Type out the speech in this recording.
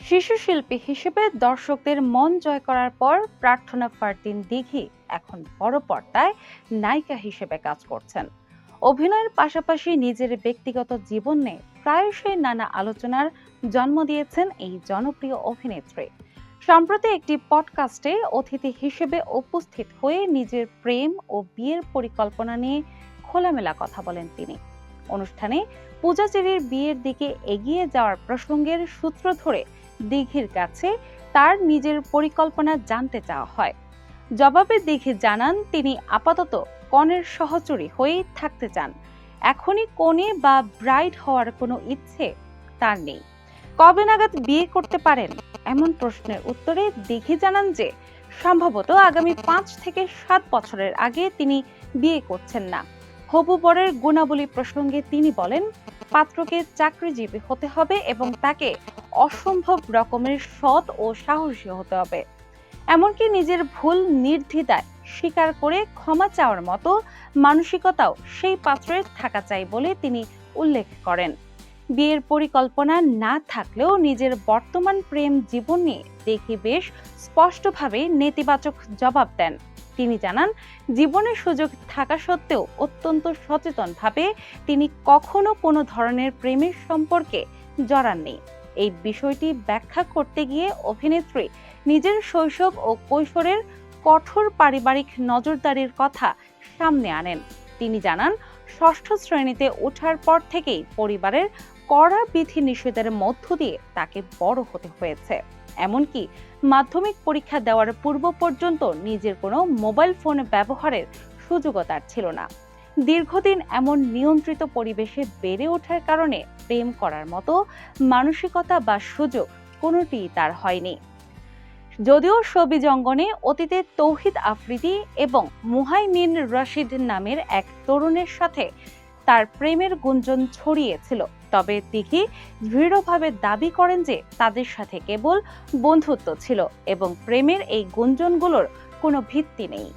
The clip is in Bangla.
শিশু শিল্পী হিসেবে দর্শকদের মন জয় করার পর প্রার্থনা ফারদিন দিঘি এখন বড় পর্দায় নায়িকা হিসেবে কাজ করছেন। অভিনয়ের পাশাপাশি নিজের ব্যক্তিগত জীবন নিয়ে প্রায়শই নানা আলোচনার জন্ম দিয়েছেন এই জনপ্রিয় অভিনেত্রী। সম্প্রতি একটি পডকাস্টে অতিথি হিসেবে উপস্থিত হয়ে নিজের প্রেম ও বিয়ের পরিকল্পনা নিয়ে খোলামেলা কথা বলেন তিনি। অনুষ্ঠানে পূজা চেরির বিয়ের দিকে এগিয়ে যাওয়ার প্রসঙ্গের সূত্র ধরে দিঘির কাছে তার নিজের পরিকল্পনা জানতে চাওয়া হয়। জবাবে দিঘি জানান তিনি আপাতত কনের সহচরী হয়েই থাকতে চান। এখনই কনে বা ব্রাইড হওয়ার কোনো ইচ্ছে তার নেই। কবে নাগাদ বিয়ে করতে পারেন এমন প্রশ্নের উত্তরে দিঘি জানান যে সম্ভবত আগামী 5 থেকে 7 বছরের আগে তিনি বিয়ে করছেন না। হবু বরের গুণাবলী প্রসঙ্গে তিনি বলেন, পাত্রকে চাকরিজীবী হতে হবে এবং তাকে অসম্ভব রকমের সৎ ও সাহসী হতে হবে। এমনকি নিজের ভুল নির্দ্বিধায় স্বীকার করে ক্ষমা চাওয়ার মতো মানসিকতাও সেই পাত্রের থাকা চাই বলে তিনি উল্লেখ করেন। বিয়ের পরিকল্পনা না থাকলেও নিজের বর্তমান প্রেম জীবন নিয়ে দেখি বেশ স্পষ্টভাবে নেতিবাচক জবাব দেন। তিনি জানান, জীবনের সুযোগ থাকা সত্ত্বেও অত্যন্ত সচেতনভাবে তিনি কখনো কোনো ধরনের প্রেমের সম্পর্কে জড়াননি। এই বিষয়টি ব্যাখ্যা করতে গিয়ে অভিনেত্রী নিজের শৈশব ও কৈশোরের কঠোর পারিবারিক নজরদারির কথা সামনে আনেন। তিনি জানান, ষষ্ঠ শ্রেণীতে ওঠার পর থেকেই পরিবারের কড়া বিধি নিষেধের মধ্য দিয়ে তাকে বড় হতে হয়েছে। এমনকি মাধ্যমিক পরীক্ষা দেওয়ার পূর্ব পর্যন্ত নিজের কোনো মোবাইল ফোন ব্যবহারের সুযোগও তার ছিল না। দীর্ঘদিন এমন নিয়ন্ত্রিত পরিবেশে বেড়ে ওঠার কারণে প্রেম করার মতো মানসিকতা বা সুযোগ কোনোটিই তার হয়নি। যদিও শোবিজ অঙ্গনে অতীতে তৌহিদ আফ্রিদি এবং মুহাইমিন রশিদ নামের এক তরুণের সাথে তার প্রেমের গুঞ্জন ছড়িয়েছিল, তবে দিঘি দৃঢ়ভাবে দাবি করেন যে তাদের সাথে কেবল বন্ধুত্ব ছিল এবং প্রেমের এই গুঞ্জনগুলোর কোনো ভিত্তি নেই।